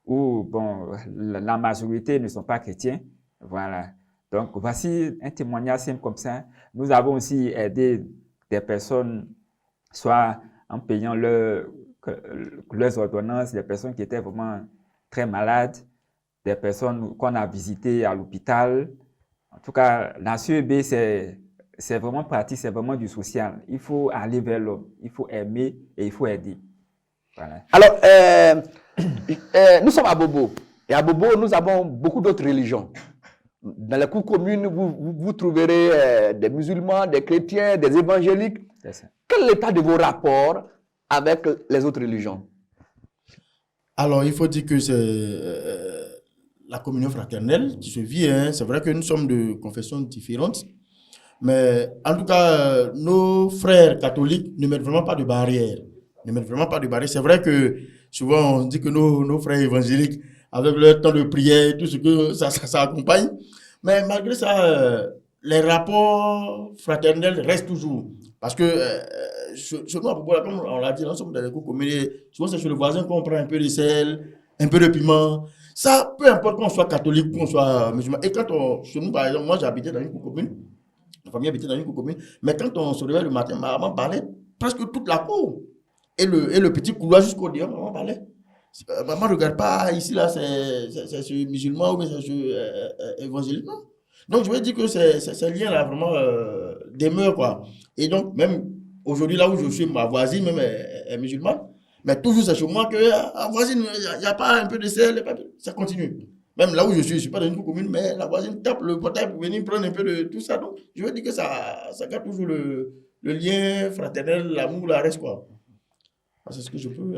où, bon, la majorité ne sont pas chrétiens. Voilà. Donc, voici un témoignage simple comme ça. Nous avons aussi aidé des personnes, soit en payant leurs ordonnances, des personnes qui étaient vraiment très malades, des personnes qu'on a visitées à l'hôpital. En tout cas, la CEB, c'est vraiment pratique, c'est vraiment du social. Il faut aller vers l'homme, il faut aimer et il faut aider. Voilà. Alors, nous sommes à Bobo. Et à Bobo, nous avons beaucoup d'autres religions. Dans les cours communes, vous trouverez des musulmans, des chrétiens, des évangéliques. Quel est l'état de vos rapports avec les autres religions? Alors, il faut dire que c'est la communion fraternelle qui se vit. Hein. C'est vrai que nous sommes de confessions différentes. Mais en tout cas, nos frères catholiques ne mettent vraiment pas de barrière. Ne mettent vraiment pas de barrière. C'est vrai que souvent, on dit que nos frères évangéliques, avec leur temps de prière, tout ce que ça accompagne. Mais malgré ça, les rapports fraternels restent toujours. Parce que chez nous, à Bobo, comme on l'a dit, nous sommes dans les cours communs. Souvent, c'est chez le voisin qu'on prend un peu de sel, un peu de piment. Ça, peu importe qu'on soit catholique, qu'on soit musulman. Et quand chez nous, par exemple, moi, j'habitais dans une cour commune. La famille habitait dans une cour commune. Mais quand on se réveille le matin, ma maman parlait presque toute la cour. Et le petit couloir jusqu'au dehors, maman parlait. Maman ne regarde pas ici, là, c'est ce musulman ou bien c'est ce évangélique. Non. Donc, je veux dire que ces liens-là vraiment demeurent, quoi. Et donc, même aujourd'hui, là où je suis, ma voisine même est musulmane. Mais toujours, c'est chez moi que la voisine, il n'y a pas un peu de sel, ça continue. Même là où je suis pas dans une cour commune, mais la voisine tape le portail pour venir prendre un peu de tout ça. Donc, je veux dire que ça garde toujours le lien fraternel, l'amour, la reste, quoi. C'est ce que je peux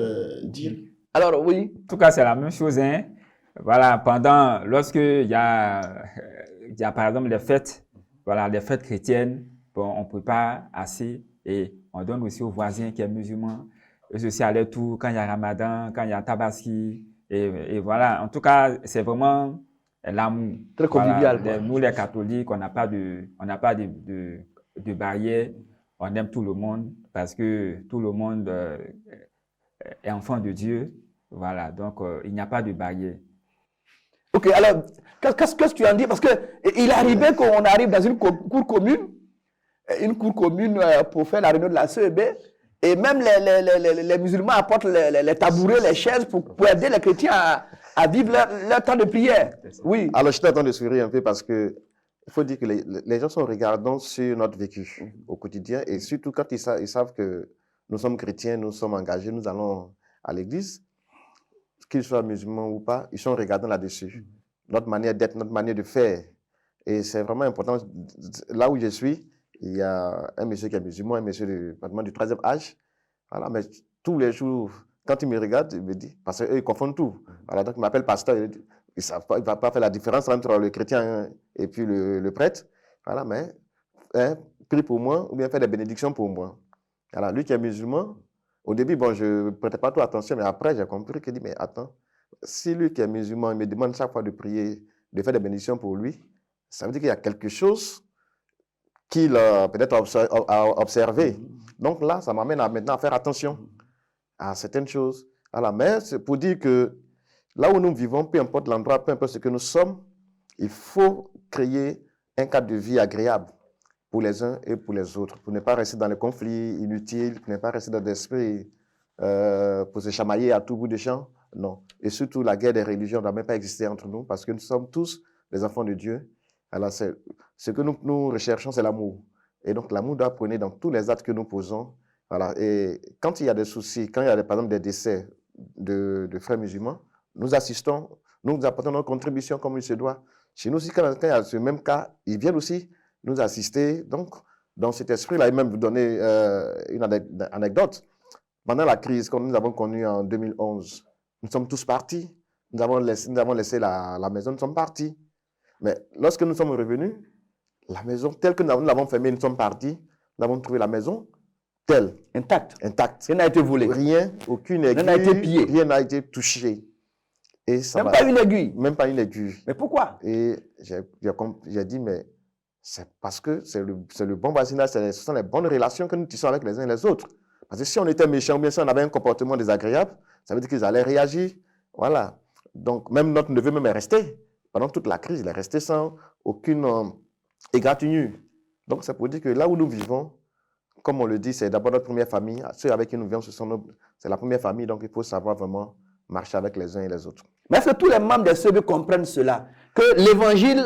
dire. Alors, oui. En tout cas, c'est la même chose. Hein. Voilà, lorsque il y a par exemple les fêtes, voilà, les fêtes chrétiennes, bon, on prépare assez et on donne aussi aux voisins qui est musulman. Et ceci à leur tour, quand il y a Ramadan, quand il y a Tabaski. Et voilà, en tout cas, c'est vraiment l'amour. Très convivial. Voilà. Nous, les catholiques, on n'a pas de barrière. On aime tout le monde parce que tout le monde est enfant de Dieu. Voilà, donc il n'y a pas de barrière. Ok, alors, qu'est-ce que tu en dis? Parce qu'il est arrivé qu'on arrive dans une cour commune pour faire la réunion de la CEB. Et même les musulmans apportent les tabourets, les chaises pour aider les chrétiens à vivre leur temps de prière. Oui. Alors, je suis en train de sourire un peu parce que il faut dire que les gens sont regardants sur notre vécu au quotidien et surtout quand ils savent que nous sommes chrétiens, nous sommes engagés, nous allons à l'église, qu'ils soient musulmans ou pas, ils sont regardants là-dessus. Notre manière d'être, notre manière de faire. Et c'est vraiment important. Là où je suis, il y a un monsieur qui est musulman, un monsieur du 3e âge. Voilà, mais tous les jours, quand il me regarde, il me dit, parce qu'eux, ils confondent tout. Voilà, donc il m'appelle pasteur, il ne va pas faire la différence entre le chrétien et puis le prêtre. Voilà, mais prie pour moi ou bien faire des bénédictions pour moi. Voilà, lui qui est musulman, au début, bon, je ne prêtais pas trop attention, mais après, j'ai compris qu'il dit, mais attends, si lui qui est musulman, il me demande chaque fois de prier, de faire des bénédictions pour lui, ça veut dire qu'il y a quelque chose qu'il peut-être a observé. Donc là, ça m'amène maintenant à faire attention à certaines choses. Voilà, mais c'est pour dire que là où nous vivons, peu importe l'endroit, peu importe ce que nous sommes, il faut créer un cadre de vie agréable pour les uns et pour les autres, pour ne pas rester dans les conflits inutiles, pour ne pas rester dans l'esprit pour se chamailler à tout bout de champ. Non. Et surtout, la guerre des religions ne doit même pas exister entre nous parce que nous sommes tous les enfants de Dieu. Alors, ce que nous recherchons, c'est l'amour. Et donc, l'amour doit prôner dans tous les actes que nous posons. Voilà. Et quand il y a des soucis, quand il y a par exemple des décès de frères musulmans, nous assistons, nous apportons notre contribution comme il se doit. Chez nous aussi, quand il y a ce même cas, ils viennent aussi nous assister. Donc, dans cet esprit-là, et même vous donner une anecdote. Pendant la crise que nous avons connue en 2011, nous sommes tous partis. Nous avons laissé la maison, nous sommes partis. Mais lorsque nous sommes revenus, la maison telle que nous l'avons fermée, nous sommes partis, nous avons trouvé la maison telle. Intacte. Rien n'a été volé. Rien, aucune aiguille. Rien n'a été pillé. Rien n'a été touché. Et ça même pas une aiguille. Même pas une aiguille. Mais pourquoi? Et j'ai dit, mais c'est parce que c'est le bon voisinage, ce sont les bonnes relations que nous tissons avec les uns et les autres. Parce que si on était méchant, ou bien si on avait un comportement désagréable, ça veut dire qu'ils allaient réagir. Voilà. Donc, même notre neveu même est resté. Pendant toute la crise, il est resté sans aucune égratignure. Donc, c'est pour dire que là où nous vivons, comme on le dit, c'est d'abord notre première famille. Ceux avec qui nous vivons, c'est la première famille. Donc, il faut savoir vraiment marcher avec les uns et les autres. Mais est-ce que tous les membres des CEB comprennent cela? Que l'évangile,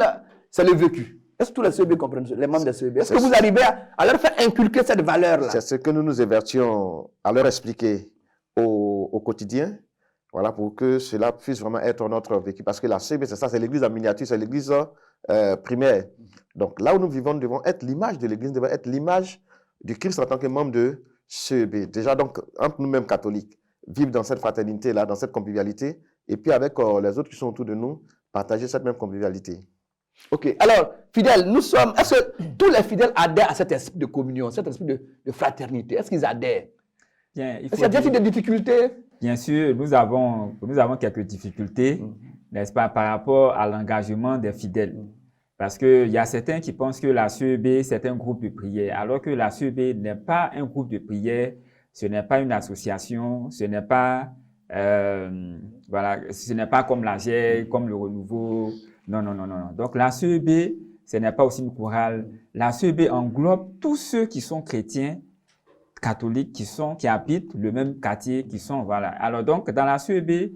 c'est le vécu? Est-ce que tous les CEB comprennent cela, les membres des CEB? Est-ce que vous arrivez à leur faire inculquer cette valeur-là? C'est ce que nous nous évertions à leur expliquer au quotidien. Voilà, pour que cela puisse vraiment être notre vécu. Parce que la CEB, c'est ça, c'est l'église en miniature, c'est l'église primaire. Donc là où nous vivons, nous devons être l'image de l'église, nous devons être l'image du Christ en tant que membre de CEB. Déjà, donc, entre nous-mêmes catholiques. vivre dans cette fraternité-là, dans cette convivialité, et puis avec les autres qui sont autour de nous, partager cette même convivialité. Ok. Alors, fidèles, est-ce que tous les fidèles adhèrent à cet esprit de communion, cet esprit de fraternité? Est-ce qu'ils adhèrent? Bien, Est-ce qu'il y a des difficultés? Bien sûr, nous avons quelques difficultés, n'est-ce pas, par rapport à l'engagement des fidèles. Parce qu'il y a certains qui pensent que la CEB, c'est un groupe de prière, alors que la CEB n'est pas un groupe de prière, ce n'est pas une association, ce n'est pas, voilà, ce n'est pas comme la GEC, comme le Renouveau. Non, non, non, non. Donc la CEB, ce n'est pas aussi une chorale. La CEB englobe tous ceux qui sont chrétiens, catholiques, qui habitent le même quartier, qui sont, voilà. Alors donc, dans la CEB, il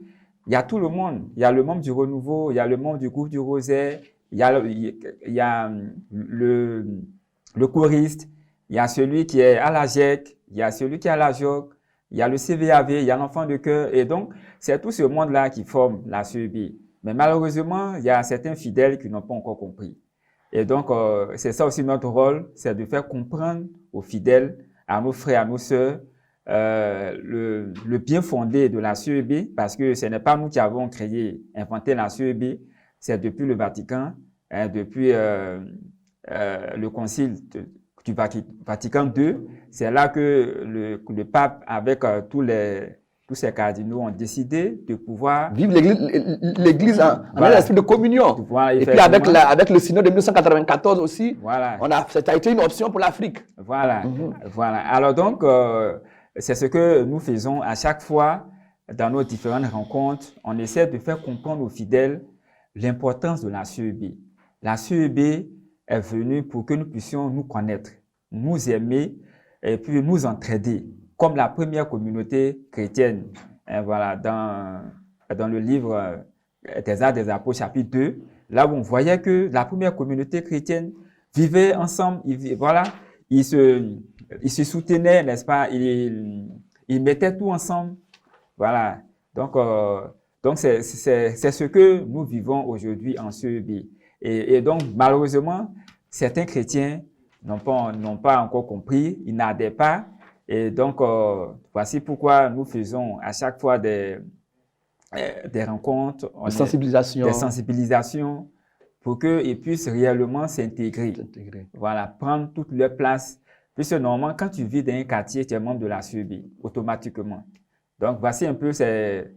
y a tout le monde. Il y a le membre du Renouveau, il y a le membre du groupe du Rosaire, il y a le choriste, il y a celui qui est à la GEC, il y a celui qui est à la JOC, il y a le CVAV, il y a l'enfant de cœur. Et donc, c'est tout ce monde-là qui forme la CEB. Mais malheureusement, il y a certains fidèles qui n'ont pas encore compris. Et donc, c'est ça aussi notre rôle, c'est de faire comprendre aux fidèles, à nos frères, à nos sœurs, le bien fondé de la CEB, parce que ce n'est pas nous qui avons inventé la CEB, c'est depuis le Vatican, depuis le concile du Vatican II, c'est là que le pape, avec tous ces cardinaux, ont décidé de pouvoir vivre l'Église en voilà, un esprit de communion. Voilà, et puis avec le synode de 1994 aussi, voilà, ça a été une option pour l'Afrique. Voilà, voilà. Alors donc, c'est ce que nous faisons à chaque fois dans nos différentes rencontres. On essaie de faire comprendre aux fidèles l'importance de la CEB. La CEB est venue pour que nous puissions nous connaître, nous aimer et puis nous entraider, comme la première communauté chrétienne. Et voilà, dans le livre des Actes des Apôtres, chapitre 2, là où on voyait que la première communauté chrétienne vivait ensemble, ils se soutenaient, n'est-ce pas? Ils mettaient tout ensemble. Voilà. Donc c'est ce que nous vivons aujourd'hui en CEB. Et donc, malheureusement, certains chrétiens n'ont pas encore compris, ils n'adhèrent pas. Et donc, voici pourquoi nous faisons à chaque fois des rencontres, des sensibilisations pour qu'ils puissent réellement s'intégrer. Voilà, prendre toute leur place. Puisque normalement, quand tu vis dans un quartier, tu es membre de la CEB, automatiquement. Donc, voici un peu ces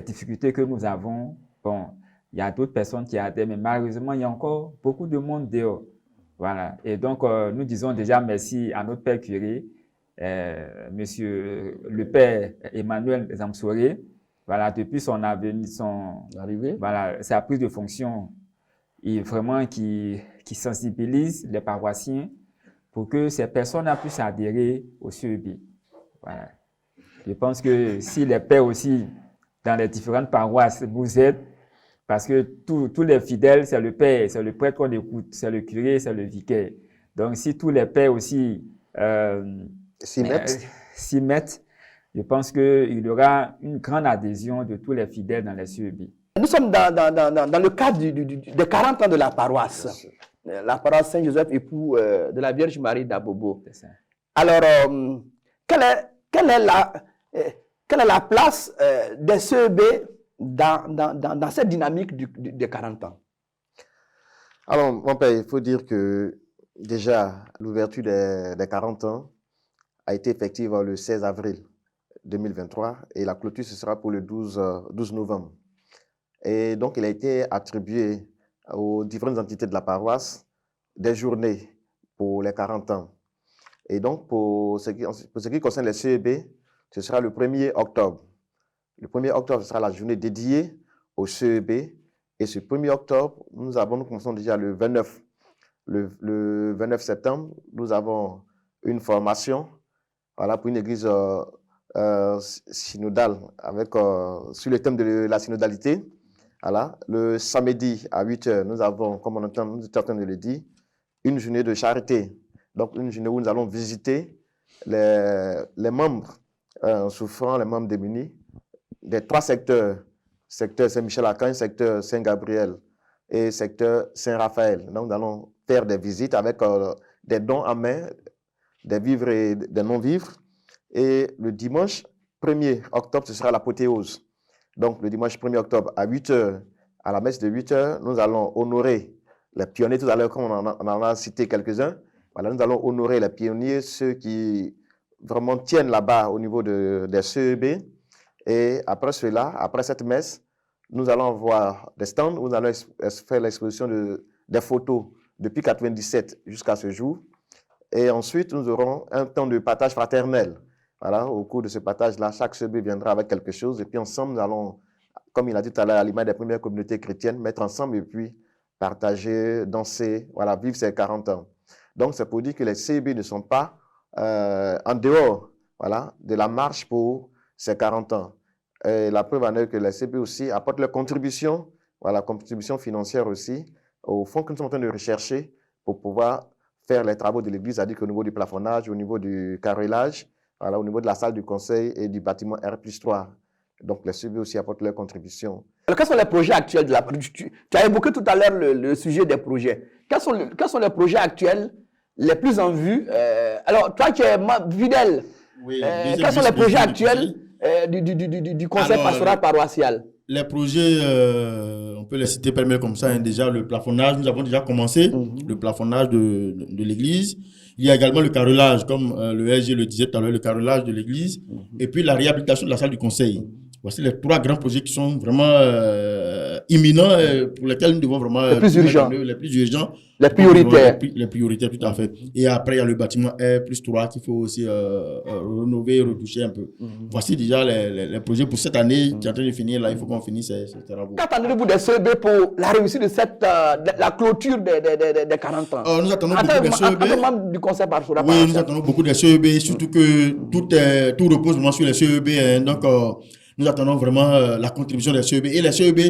difficultés que nous avons. Bon, il y a d'autres personnes qui adhèrent, mais malheureusement, il y a encore beaucoup de monde dehors. Voilà. Et donc, nous disons déjà merci à notre Père curé, Monsieur le Père Emmanuel Zamsoré. Voilà, depuis son arrivée, voilà, sa prise de fonction, vraiment qui sensibilise les paroissiens pour que ces personnes puissent adhérer au CEB. Voilà. Je pense que si les pères aussi, dans les différentes paroisses, nous aident, parce que tous les fidèles, c'est le père, c'est le prêtre qu'on écoute, c'est le curé, c'est le vicaire. Donc, si tous les pères aussi s'y mettent, je pense qu'il y aura une grande adhésion de tous les fidèles dans les CEB. Nous sommes dans le cadre des 40 ans de la paroisse. La paroisse Saint-Joseph, époux de la Vierge Marie d'Abobo. Alors, quelle est la place des CEB dans cette dynamique des 40 ans? Alors, mon père, il faut dire que déjà, l'ouverture des 40 ans a été effective le 16 avril 2023 et la clôture, ce sera pour le 12 novembre. Et donc, il a été attribué aux différentes entités de la paroisse des journées pour les 40 ans. Et donc, pour ce qui concerne les CEB, ce sera le 1er octobre. Le 1er octobre, ce sera la journée dédiée au CEB. Et ce 1er octobre, nous commençons déjà le 29. Le 29 septembre, nous avons une formation pour une église synodale sur le thème de la synodalité. Voilà. Le samedi à 8h, nous avons, comme nous sommes en train de le dire, une journée de charité. Donc, une journée où nous allons visiter les membres souffrants, les membres démunis, des 3 secteurs. Secteur Saint-Michel-Archange, secteur Saint-Gabriel et secteur Saint-Raphaël. Donc, nous allons faire des visites avec des dons en main, des vivres et des non-vivres. Et le dimanche 1er octobre, ce sera l'apothéose. Donc, le dimanche 1er octobre, à 8h, à la messe de 8h, nous allons honorer les pionniers. Tout à l'heure, comme on en a cité quelques-uns, voilà, nous allons honorer les pionniers, ceux qui vraiment tiennent là-bas au niveau des CEB. Et après cela, après cette messe, nous allons voir des stands où nous allons faire l'exposition des photos depuis 1997 jusqu'à ce jour. Et ensuite, nous aurons un temps de partage fraternel. Voilà, au cours de ce partage-là, chaque CEB viendra avec quelque chose. Et puis ensemble, nous allons, comme il a dit tout à l'heure, à l'image des premières communautés chrétiennes, mettre ensemble et puis partager, danser, voilà, vivre ces 40 ans. Donc, c'est pour dire que les CEB ne sont pas en dehors, voilà, de la marche pour ces 40 ans. Et la preuve en est que les CEB aussi apportent leur contribution, voilà, contribution financière aussi, au fonds que nous sommes en train de rechercher pour pouvoir faire les travaux de l'église, c'est-à-dire qu'au niveau du plafonnage, au niveau du carrelage, voilà, au niveau de la salle du conseil et du bâtiment R+3. Donc, les CEB aussi apportent leur contribution. Alors, quels sont les projets actuels de la... Tu as évoqué tout à l'heure le sujet des projets. Quels sont les projets actuels les plus en vue? Alors, toi qui es fidèle, Oui, quels sont les projets actuels du conseil pastoral paroissial? Les projets, on peut les citer pêle-mêle comme ça. Hein. Déjà, le plafonnage, nous avons déjà commencé le plafonnage de l'église. Il y a également le carrelage, comme le SG le disait tout à l'heure, le carrelage de l'église. Et puis la réhabilitation de la salle du conseil. Voici les 3 grands projets qui sont vraiment imminents, pour lesquels nous devons vraiment... Les plus urgents. Les plus urgents. Les prioritaires. Les prioritaires, tout à fait. Et après, il y a le bâtiment R+3 qu'il faut aussi rénover, retoucher un peu. Voici déjà les projets pour cette année qui est en train de finir. Là, il faut qu'on finisse ces travaux. Qu'attendez-vous des CEB pour la réussite de la clôture des 40 ans? Nous attendons beaucoup des CEB. En tant que membre du conseil pastoral Oui, paroissial. nous attendons beaucoup des CEB, surtout que tout repose vraiment sur les CEB. Hein. Donc, nous attendons vraiment la contribution des CEB. Et les CEB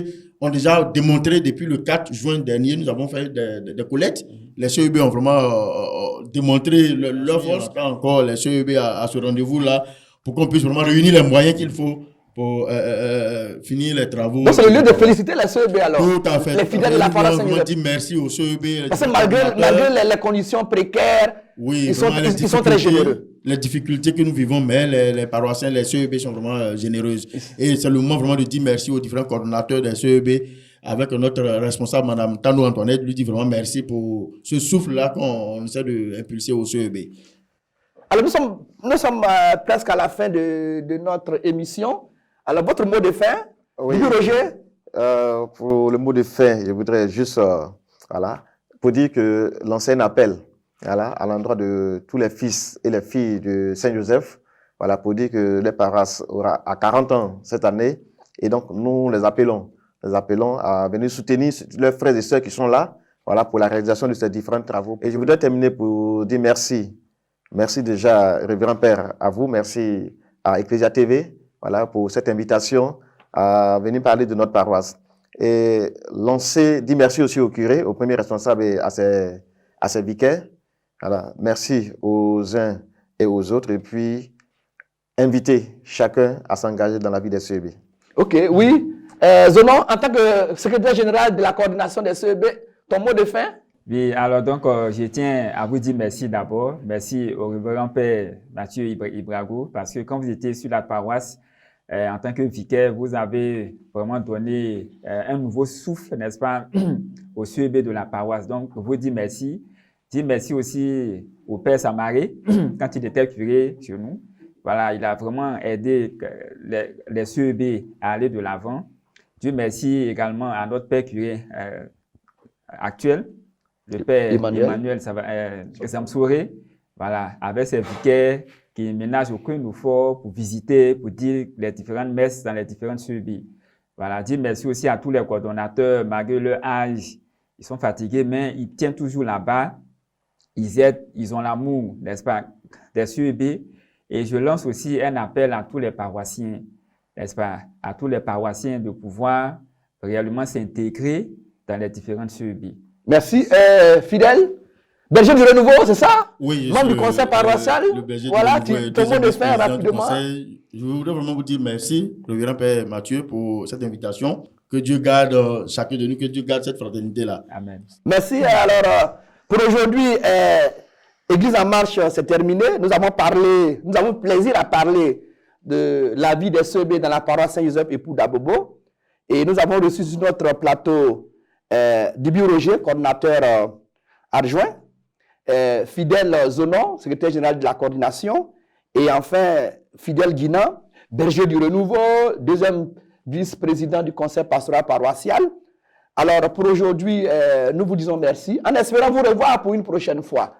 ont déjà démontré depuis le 4 juin dernier, nous avons fait des collectes. Les CEB ont vraiment démontré leur force. On encore les CEB à ce rendez-vous-là pour qu'on puisse vraiment réunir les moyens qu'il faut pour finir les travaux. Donc, c'est le lieu de féliciter les CEB alors. Tout à fait. Les fidèles de la paroisse Saint-Joseph. On dit merci aux CEB. Parce que malgré les conditions précaires, oui, ils sont très généreux. Les difficultés que nous vivons, mais les paroissiens, les CEB sont vraiment généreuses. Et c'est le moment vraiment de dire merci aux différents coordonnateurs des CEB, avec notre responsable, Mme Tano Antoinette, lui dit vraiment merci pour ce souffle-là qu'on essaie d'impulser au CEB. Alors, nous sommes presque à la fin de notre émission. Alors, votre mot de fin, Oui. Roger? Pour le mot de fin, je voudrais juste, pour dire que l'ancien appel, à l'endroit de tous les fils et les filles de Saint-Joseph, pour dire que les paroisses aura à 40 ans cette année, et donc nous les appelons à venir soutenir leurs frères et sœurs qui sont là, pour la réalisation de ces différents travaux. Et je voudrais terminer pour dire merci. Merci déjà, Révérend Père, à vous, merci à Ecclesia TV, pour cette invitation à venir parler de notre paroisse. Et dire merci aussi au curé, au premier responsable et à ses vicaires. Merci aux uns et aux autres, et puis inviter chacun à s'engager dans la vie des CEB. Ok, oui. Zonon, en tant que secrétaire général de la coordination des CEB, ton mot de fin? Oui, alors donc, je tiens à vous dire merci d'abord. Merci au révérend Père Mathieu Ibrago, parce que quand vous étiez sur la paroisse, en tant que vicaire, vous avez vraiment donné un nouveau souffle, n'est-ce pas, au CEB de la paroisse. Donc, vous dire merci. Dire merci aussi au Père Samaré, quand il était curé chez nous. Voilà, il a vraiment aidé les CEB à aller de l'avant. Dieu merci également à notre Père curé actuel, le Père Emmanuel Samsouré, avec ses vicaires qui ménagent aucun effort pour visiter, pour dire les différentes messes dans les différentes CEB. Voilà, dire merci aussi à tous les coordonnateurs, malgré leur âge, ils sont fatigués, mais ils tiennent toujours là-bas. Ils aident, ils ont l'amour, n'est-ce pas, des CEB. Et je lance aussi un appel à tous les paroissiens, n'est-ce pas, à tous les paroissiens de pouvoir réellement s'intégrer dans les différentes CEB. Merci. Fidèle, berger du renouveau, c'est ça? Oui, membre du conseil paroissial. Voilà, ton mot de fin rapidement. Je voudrais vraiment vous dire merci, Révérend Père Mathieu, pour cette invitation. Que Dieu garde chacun de nous, que Dieu garde cette fraternité-là. Amen. Merci. Alors, pour aujourd'hui, Église en marche, c'est terminé. Nous avons plaisir à parler de la vie des CEB dans la paroisse Saint-Joseph époux d'Abobo. Et nous avons reçu sur notre plateau Dibi Roger, coordinateur adjoint, Fidèle Zonon, secrétaire général de la coordination, et enfin Fidèle Guinan, berger du renouveau, deuxième vice-président du conseil pastoral paroissial. Alors pour aujourd'hui, nous vous disons merci, en espérant vous revoir pour une prochaine fois.